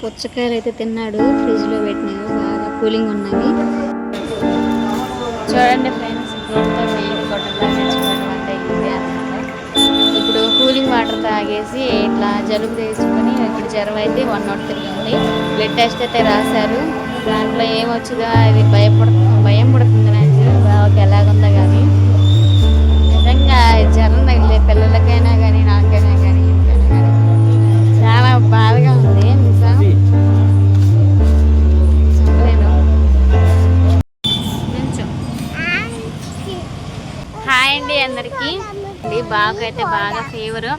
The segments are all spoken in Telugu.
పుచ్చకాయలు అయితే తిన్నాడు, ఫ్రిడ్జ్లో పెట్టినవి బాగా కూలింగ్ ఉన్నవి. చూడండి ఫ్రెండ్స్, ఇప్పుడు కూలింగ్ వాటర్ తాగేసి ఇట్లా జలుబు తీసుకొని ఇప్పుడు జ్వరం అయితే 103 ఉంది. బ్లడ్ టెస్ట్ అయితే రాశారు. దాంట్లో ఏమొచ్చిందో అది భయం పుడుతుంది నాకు, బాగా ఎలాగుందో కానీ. నిజంగా జ్వరం తగిలే పిల్లలకైనా కానీ నాకైనా కానీ ఇంకైనా కానీ చాలా బాధగా ఉంది. నిజం చెప్పలేను. హాయ్ అండి అందరికీ. బాగా అయితే బాగా ఫీవర్,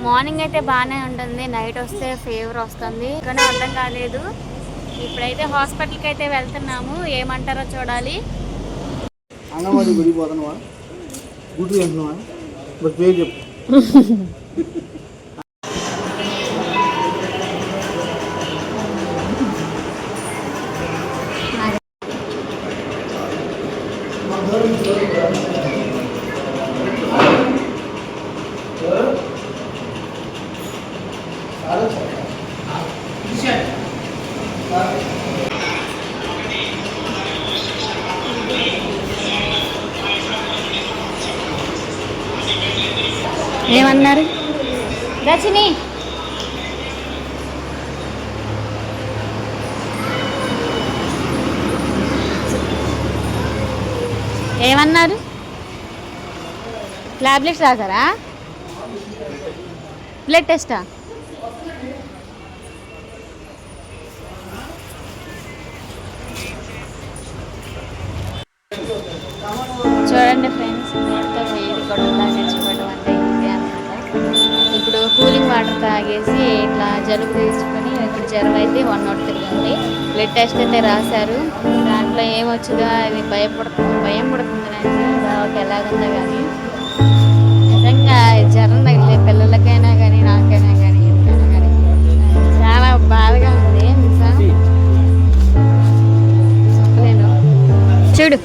మార్నింగ్ అయితే బాగానే ఉంటుంది, నైట్ వస్తే ఫీవర్ వస్తుంది, కానీ అర్థం కాలేదు. ఇప్పుడైతే హాస్పిటల్కి అయితే వెళ్తున్నాము, ఏమంటారో చూడాలి. ఏమన్నారు రచిని? ఏమన్నారు? టాబ్లెట్స్ రాసారా? బ్లడ్ టెస్టా? చూడండి ఫ్రెండ్స్, నోటితో వేడి గొడవలా తెచ్చిపోవడం అంటే ఈజీ అనమాట. ఇప్పుడు కూలింగ్ వాటర్ తాగేసి ఇట్లా జలుబు తీసుకొని ఇప్పుడు జ్వరం అయితే 103 ఉంది. బ్లడ్ టెస్ట్ అయితే రాశారు. దాంట్లో ఏమొచ్చిందో అది భయం పుడుతుంది నాకు, బాగా ఎలాగుందో కానీ. నిజంగా జ్వరం తగిలే పిల్లలకైనా కానీ నాకైనా కానీ ఇంకైనా కానీ చాలా బాధగా ఉంది. నిజం చెప్పలేను. చూడు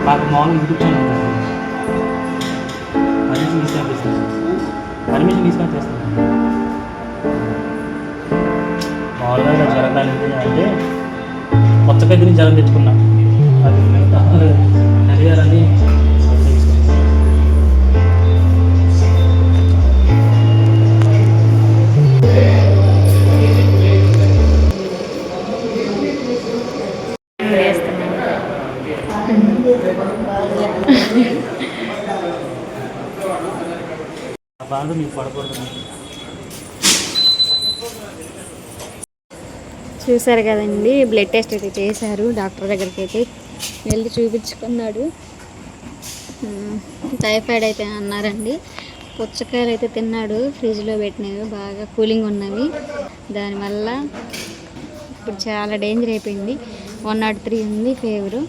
మాకు మామూలు యూట్యూబ్ ఛానల్ పర్మిషన్ తీసుకొని చేస్తాను. మామూలుగా జ్వరం కలిగింది అంటే పుచ్చకాయ తిని జ్వరం తెచ్చుకున్నా, అది అడిగారని బాగా మీకు పడకూడదు. చూసారు కదండి, బ్లడ్ టెస్ట్ అయితే చేశారు. డాక్టర్ దగ్గరికి అయితే వెళ్ళి చూపించుకున్నాడు. టైఫాయిడ్ అయితే అన్నారండి. పుచ్చకాయలు అయితే తిన్నాడు, ఫ్రిడ్జ్లో పెట్టినవి బాగా కూలింగ్ ఉన్నవి. దానివల్ల ఇప్పుడు చాలా డేంజర్ అయిపోయింది. 103 ఉంది ఫీవరు.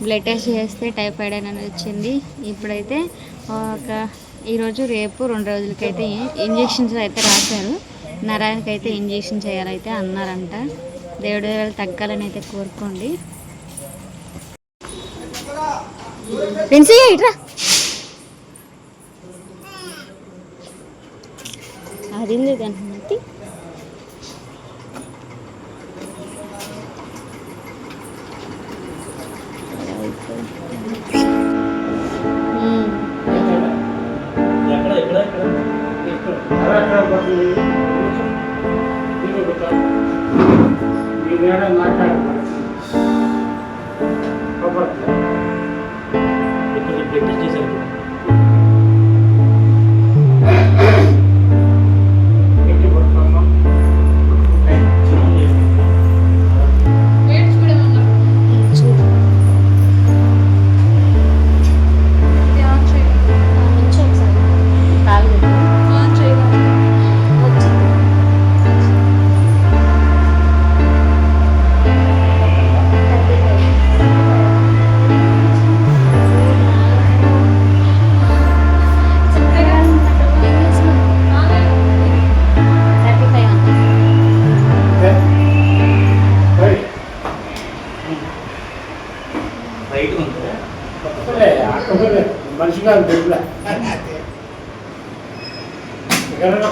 బ్లడ్ టెస్ట్ చేస్తే టైఫాయిడ్ అని వచ్చింది. ఇప్పుడైతే ఈరోజు రేపు 2 రోజులకైతే ఇంజెక్షన్స్ అయితే రాశారు. నరానికి అయితే ఇంజెక్షన్ చేయాలైతే అన్నారంట. దేవుడి వాళ్ళు తగ్గాలని అయితే కోరుకోండి. ఇట్రా, అది దానికి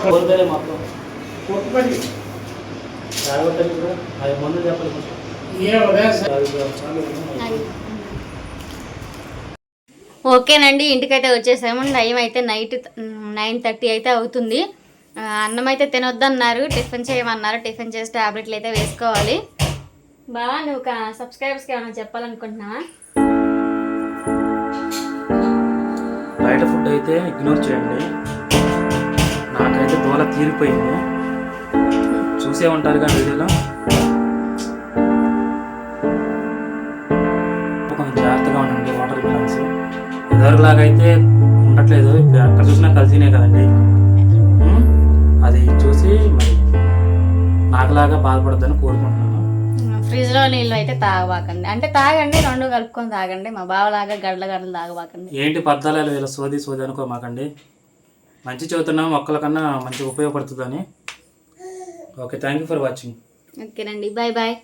కోరుకోలే మొత్తం జాగ్రత్తగా ఇప్పుడు అది ముందు చెప్పాలి కొంచెం. ఓకేనండి, ఇంటికైతే వచ్చేసాము. టైం అయితే నైట్ 9:30 అయితే అవుతుంది. అన్నం అయితే తినొద్దన్నారు, టిఫిన్ చేయమన్నారు. టిఫిన్ చేసి టాబ్లెట్లు అయితే వేసుకోవాలి. బాగా నువ్వు సబ్స్క్రైబర్స్కి ఏమైనా చెప్పాలనుకుంటున్నావా? బయట ఫుడ్ అయితే ఇగ్నోర్ చేయండి. నాకైతే దోల తీరిపోయింది. చూసే ఉంటారుగా వీడియోలో. కొంచెం జాగ్రత్తగా ఉండండి. వాటర్ మిలన్స్ ఇదివరకులాగా అయితే ఉండట్లేదు. ఇప్పుడు ఎక్కడ చూసినా కలిసినే కదండి. అది చూసి మరి నాకులాగా బాధపడద్దని కోరుకుంటున్నాను. ఫ్రిడ్జ్లో నీళ్ళు అయితే తాగబాకండి. అంటే తాగండి, రెండు కలుపుకొని తాగండి. మా బావలాగా గడ్డలు తాగబాకండి. ఏంటి పద్దాలు వీళ్ళ సోది అనుకోమాకండి. మంచి చదువుతున్నాం, మొక్కల కన్నా మంచి ఉపయోగపడుతుందని. Okay, thank you for watching. ఓకేనండి, బాయ్ బాయ్.